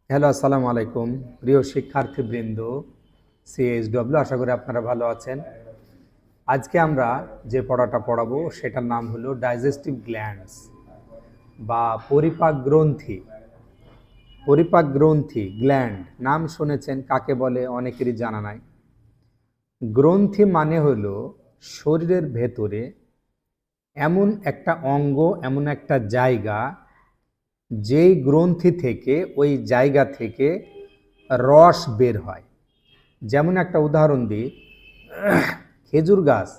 Hello, আসসালামু আলাইকুম। প্রিয় শিক্ষার্থীবৃন্দ, সিএইচডব্লিউ, আশা করি আপনারা ভালো আছেন। আজকে আমরা যে পড়াটা পড়াবো সেটার নাম হলো ডাইজেস্টিভ গ্ল্যান্ডস বা পরিপাক গ্রন্থি। পরিপাক গ্রন্থি, গ্ল্যান্ড নাম শুনেছেন, কাকে বলে অনেকেরই জানা নাই। গ্রন্থি মানে হলো শরীরের ভেতরে এমন একটা অঙ্গ, এমন একটা জায়গা, যেই গ্রন্থি থেকে, ওই জায়গা থেকে রস বের হয়। যেমন একটা উদাহরণ দিই, খেজুর গাছ,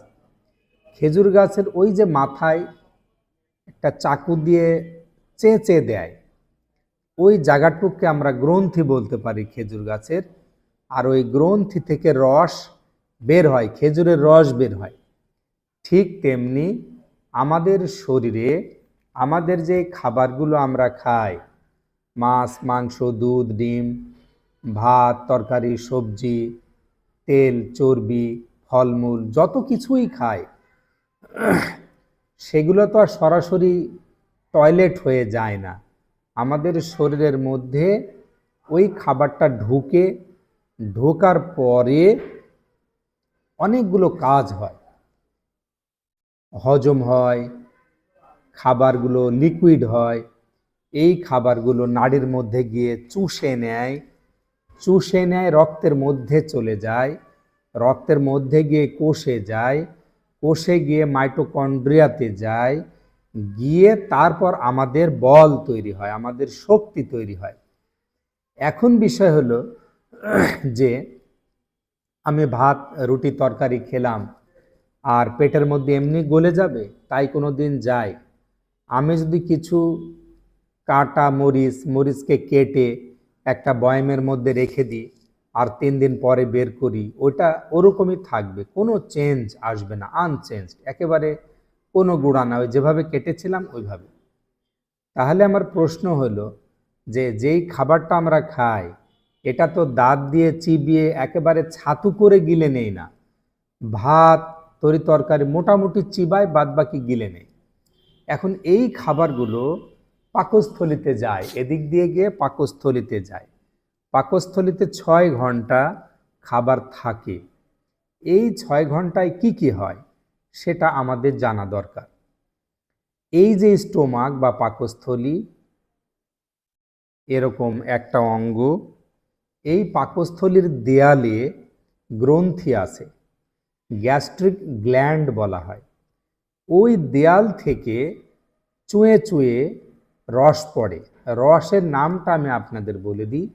খেজুর গাছের ওই যে মাথায় একটা চাকু দিয়ে চেঁচে দেয়, ওই জায়গাটুকুকে আমরা গ্রন্থি বলতে পারি খেজুর গাছের। আর ওই গ্রন্থি থেকে রস বের হয়, খেজুরের রস বের হয়। ঠিক তেমনি আমাদের শরীরে আমাদের যে খাবারগুলো আমরা খাই, মাছ, মাংস, দুধ, ডিম, ভাত, তরকারি, সবজি, তেল, চর্বি, ফলমূল, যত কিছুই খায়, সেগুলো তো আর সরাসরি টয়লেট হয়ে যায় না। আমাদের শরীরের মধ্যে ওই খাবারটা ঢোকার পরে অনেকগুলো কাজ হয়, হজম হয়, খাবারগুলো লিকুইড হয়, এই খাবারগুলো নাড়ির মধ্যে গিয়ে চুষে নেয়, রক্তের মধ্যে চলে যায়, রক্তের মধ্যে গিয়ে কোষে যায়, কোষে গিয়ে মাইটোকন্ড্রিয়াতে যায়, গিয়ে তারপর আমাদের বল তৈরি হয়, আমাদের শক্তি তৈরি হয়। এখন বিষয় হলো যে আমি ভাত, রুটি, তরকারি খেলাম আর পেটের মধ্যে এমনি গলে যাবে, তাই কোনো দিন যায়? আমি যদি কিছু কাটা মরিচকে কেটে একটা বয়ামের মধ্যে রেখে দিই আর 3 দিন পরে বের করি, ওটা ওরকমই থাকবে, কোনো চেঞ্জ আসবে না, আনচেঞ্জড, একেবারে কোনো গুঁড়া না, ওই যেভাবে কেটেছিলাম ওইভাবে। তাহলে আমার প্রশ্ন হলো যে যেই খাবারটা আমরা খাই, এটা তো দাঁত দিয়ে চিবিয়ে একেবারে ছাতু করে গিলে নেই না। ভাত, তরকারি মোটামুটি চিবায়, বাদ বাকি গিলে নেই। এখন এই খাবারগুলো পাকস্থলিতে যায়, এদিক দিয়ে গিয়ে পাকস্থলিতে যায়। পাকস্থলিতে 6 ঘন্টা খাবার থাকে। এই 6 ঘন্টায় কি কি হয় সেটা আমাদের জানা দরকার। এই যে স্টোমাক বা পাকস্থলী, এরকম একটা অঙ্গ, এই পাকস্থলীর দেয়ালে গ্রন্থি আছে, গ্যাস্ট্রিক গ্ল্যান্ড বলা হয়। ওই দেয়াল থেকে চুঁয়ে চুঁয়ে রস পড়ে। রসের নামটা আমি আপনাদের বলে দিই,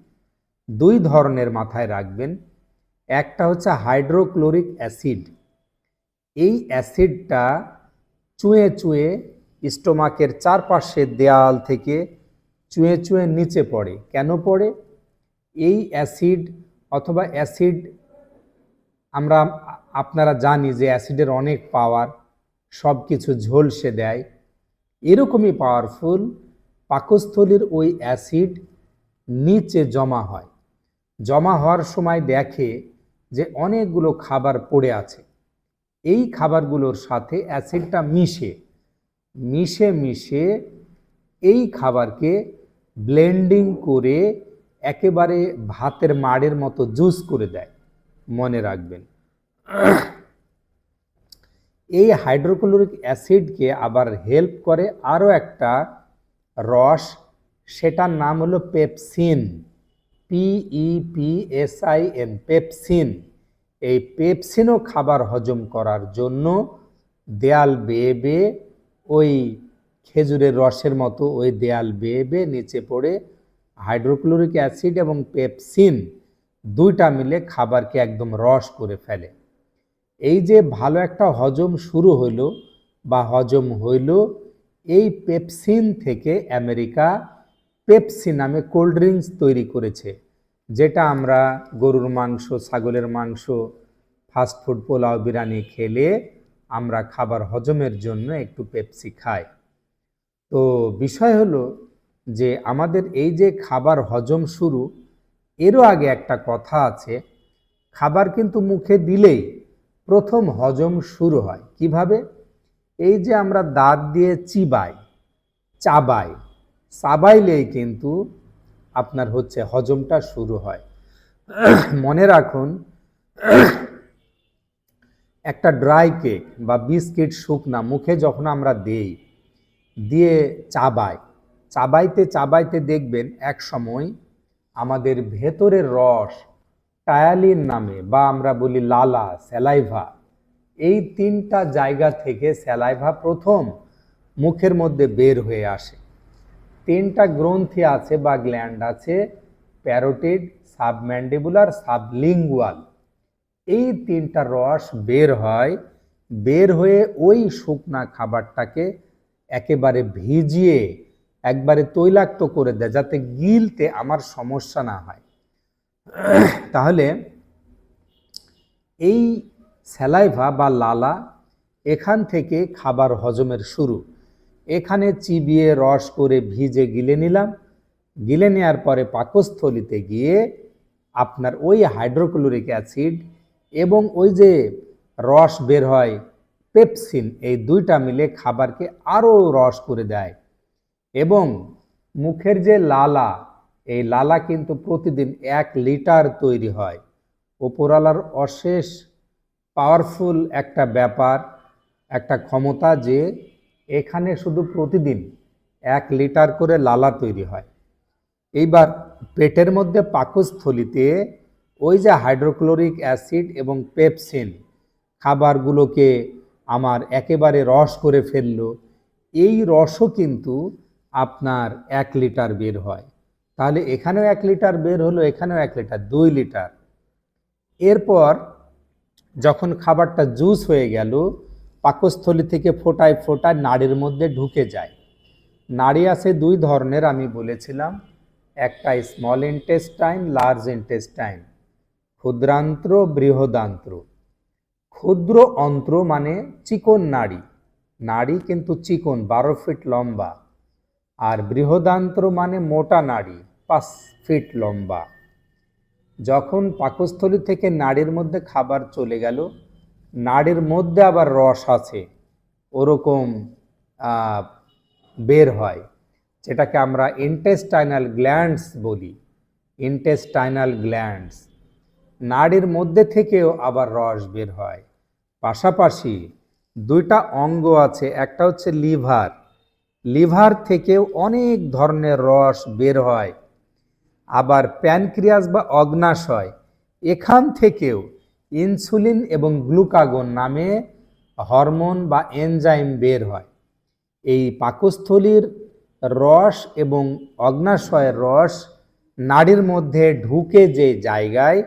2 ধরনের মাথায় রাখবেন। একটা হচ্ছে হাইড্রোক্লোরিক অ্যাসিড। এই অ্যাসিডটা চুঁয়ে চুঁয়ে স্টোমাকের চারপাশের দেয়াল থেকে চুঁয়ে চুঁয়ে নিচে পড়ে। কেন পড়ে? এই অ্যাসিড অথবা অ্যাসিড, আমরা আপনারা জানি যে অ্যাসিডের অনেক পাওয়ার, সব কিছু ঝলসে দেয়। এরকমই পাওয়ারফুল পাকস্থলীর ওই অ্যাসিড নিচে জমা হয়। জমা হওয়ার সময় দেখে যে অনেকগুলো খাবার পড়ে আছে। এই খাবারগুলোর সাথে অ্যাসিডটা মিশে মিশে মিশে এই খাবারকে ব্লেন্ডিং করে একেবারে ভাতের মাড়ের মতো জুস করে দেয়। মনে রাখবেন, এই হাইড্রোক্লোরিক অ্যাসিডকে আবার হেল্প করে আরও একটা রস, সেটার নাম হলো পেপসিন, PEPSIN, পেপসিন। এই পেপসিনও খাবার হজম করার জন্য দেয়াল বেয়ে বেয়ে, ওই খেজুরের রসের মতো ওই দেয়াল বেয়ে বেয়ে নিচে পড়ে হাইড্রোক্লোরিক অ্যাসিড এবং পেপসিন দুইটা মিলে খাবারকে একদম রস করে ফেলে। এই যে ভালো একটা হজম শুরু হইল বা হজম হইল, এই পেপসিন থেকে আমেরিকা পেপসি নামে কোল্ড ড্রিঙ্কস তৈরি করেছে, যেটা আমরা গরুর মাংস, ছাগলের মাংস, ফাস্টফুড, পোলাও, বিরিয়ানি খেলে আমরা খাবার হজমের জন্য একটু পেপসি খাই। তো বিষয় হলো যে আমাদের এই যে খাবার হজম শুরু, এরও আগে একটা কথা আছে, খাবার কিন্তু মুখে দিলেই প্রথম হজম শুরু হয়। কিভাবে? এই যে আমরা দাঁত দিয়ে চিবাই, চাবাই, চাবাইলেই কিন্তু আপনার হচ্ছে হজমটা শুরু হয়। মনে রাখুন, একটা ড্রাই কেক বা বিস্কিট শুকনা মুখে যখন আমরা দেই, দিয়ে চাবাইতে চাবাইতে দেখবেন এক সময় আমাদের ভেতরের রস, টায়ালিন নামে বা আমরা বলি লালা, স্যালাইভা, এই তিনটা জায়গা থেকে স্যালাইভা প্রথম মুখের মধ্যে বের হয়ে আসে। তিনটা গ্রন্থি আছে বা গ্ল্যান্ড আছে, প্যারোটিড, সাবম্যান্ডিবুলার, সাবলিঙ্গুয়াল। এই তিনটা রস বের হয়, বের হয়ে ওই শুকনা খাবারটাকে একেবারে ভিজিয়ে একবারে তৈলাক্ত করে দেয়, যাতে গিলতে আমার সমস্যা না হয়। তাহলে এই স্যালাইভা বা লালা, এখান থেকে খাবার হজমের শুরু। এখানে চিবিয়ে রস করে ভিজে গিলে নিলাম, গিলে নেওয়ার পরে পাকস্থলিতে গিয়ে আপনার ওই হাইড্রোক্লোরিক অ্যাসিড এবং ওই যে রস বের হয় পেপসিন, এই দুইটা মিলে খাবারকে আরও রস করে দেয়। এবং মুখের যে লালা, এই লালা কিন্তু প্রতিদিন 1 লিটার তৈরি হয়। ওপরওয়ালার অশেষ পাওয়ারফুল একটা ব্যাপার, একটা ক্ষমতা, যে এখানে শুধু প্রতিদিন 1 লিটার করে লালা তৈরি হয়। এইবার পেটের মধ্যে পাকস্থলিতে ওই যে হাইড্রোক্লোরিক অ্যাসিড এবং পেপসিন খাবারগুলোকে আমার একেবারে রস করে ফেললো। এই রসও কিন্তু আপনার 1 লিটার বের হয়। তাহলে এখানেও 1 লিটার বের হলো, এখানেও 1 লিটার, 2 লিটার। এরপর যখন খাবারটা জুস হয়ে গেল, পাকস্থলী থেকে ফোটায় ফোটায় নাড়ির মধ্যে ঢুকে যায়। নাড়ি আছে 2 ধরনের, আমি বলেছিলাম, একটা স্মল ইন্টেস্টাইন, লার্জ ইন্টেস্টাইন, ক্ষুদ্রান্ত্র, বৃহদান্ত্র। ক্ষুদ্র অন্ত্র মানে চিকন নাড়ি, নাড়ি কিন্তু চিকন, 12 ফিট লম্বা। আর বৃহদান্ত্র মানে মোটা নাড়ি, 5 ফিট লম্বা। যখন পাকস্থলী থেকে নাড়ির মধ্যে খাবার চলে গেল, নাড়ির মধ্যে আবার রস আছে, ওরকম বের হয়, যেটাকে আমরা ইন্টেস্টাইনাল গ্ল্যান্ডস বলি। ইন্টেস্টাইনাল গ্ল্যান্ডস, নাড়ির মধ্যে থেকেও আবার রস বের হয়। পাশাপাশি 2টা অঙ্গ আছে, একটা হচ্ছে লিভার, লিভার থেকেও অনেক ধরনের রস বের হয়। আবার প্যানক্রিয়াস বা অগ্নাশয়, এখান থেকেও ইনসুলিন এবং গ্লুকাগন নামে হরমোন বা এনজাইম বের হয়। এই পাকস্থলীর রস এবং অগ্নাশয়ের রস নাড়ির মধ্যে ঢুকে যে জায়গায়,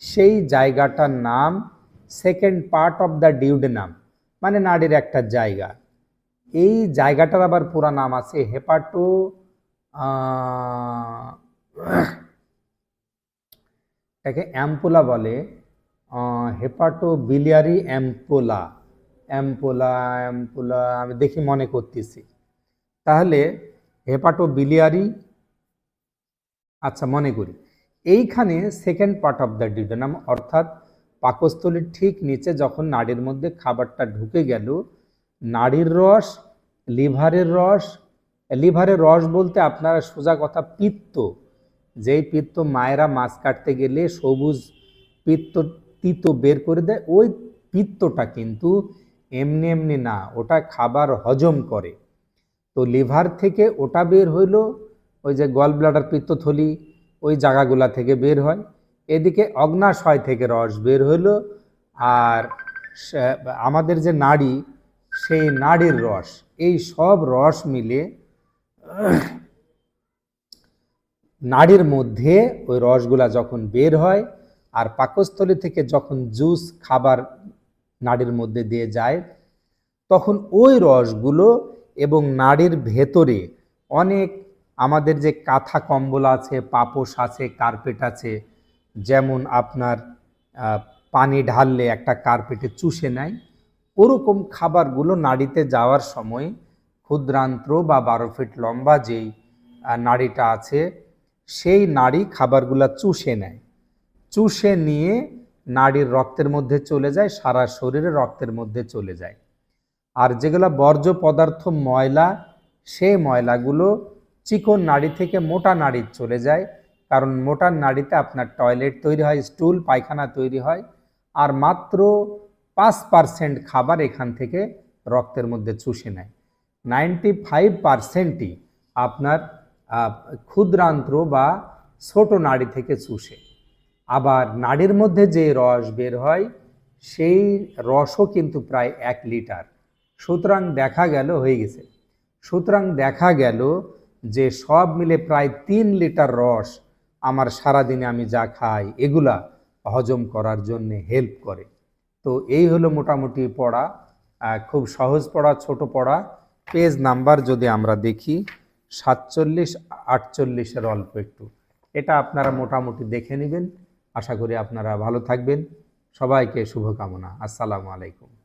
সেই জায়গাটার নাম second part of the duodenum, মানে নাড়ির একটা জায়গা। এই জায়গাটার আবার পুরা নাম আছে হেপাটো, এটাকে অ্যাম্পুলা বলে, hepato biliary ampulla, ampulla ampulla আমি দেখি মনে করতেছি। তাহলে হেপাটো বিলিয়ারি, আচ্ছা মনে করি, এইখানে second part of the duodenum, অর্থাৎ পাকস্থলীর ঠিক নিচে যখন নাড়ির মধ্যে খাবারটা ঢুকে গেল, নাড়ির রস, লিভারের রস, লিভারের রস বলতে আপনারা সোজা কথা পিত্ত, যেই পিত্ত মায়েরা মাছ কাটতে গেলে সবুজ পিত্ত তিতো বের করে দেয়, ওই পিত্তটা কিন্তু এমনি এমনি না, ওটা খাবার হজম করে। তো লিভার থেকে ওটা বের হইলো, ওই যে গল ব্লাডার, পিত্তথলি, ওই জায়গাগুলা থেকে বের হয়। এদিকে অগ্নাশয় থেকে রস বের হইলো, আর আমাদের যে নাড়ি, সেই নাড়ির রস, এই সব রস মিলে নাড়ির মধ্যে ওই রসগুলা যখন বের হয়, আর পাকস্থলী থেকে যখন জুস খাবার নাড়ির মধ্যে দিয়ে যায়, তখন ওই রসগুলো এবং নাড়ির ভেতরে অনেক আমাদের যে কাঁথা কম্বল আছে, পাপোশ আছে, কার্পেট আছে, যেমন আপনার পানি ঢাললে একটা কার্পেটে চুষে নেয়, ওরকম খাবারগুলো নাড়িতে যাওয়ার সময় ক্ষুদ্রান্ত্র বা 12 ফিট লম্বা যেই নাড়িটা আছে, সেই নাড়ি খাবারগুলো চুষে নেয়। চুষে নিয়ে নাড়ির রক্তের মধ্যে চলে যায়, সারা শরীরে রক্তের মধ্যে চলে যায়। আর যেগুলো বর্জ্য পদার্থ, ময়লা, সেই ময়লাগুলো চিকন নাড়ি থেকে মোটা নাড়ি চলে যায়, কারণ মোটা নাড়িতে আপনার টয়লেট তৈরি হয়, স্টুল পায়খানা তৈরি হয়, আর মাত্র 5% খাবার এখান থেকে রক্তের মধ্যে চুষে নেয়। 95%ই আপনার ক্ষুদ্রান্ত্র বা ছোট নাড়ি থেকে চুষে। আবার নাড়ির মধ্যে যে রস বের হয় সেই রসও কিন্তু প্রায় 1 লিটার। সুতরাং দেখা গেল যে সব মিলে প্রায় 3 লিটার রস আমার সারাদিনে আমি যা খাই এগুলা হজম করার জন্য হেল্প করে। তো এই হলো মোটামুটি পড়া, খুব সহজ পড়া, ছোট পড়া। পেজ নাম্বার যদি আমরা দেখি 47-48 অল্প একটু, এটা আপনারা মোটামুটি দেখে নেবেন। আশা করি আপনারা ভালো থাকবেন। সবাইকে শুভকামনা। আসসালামু আলাইকুম।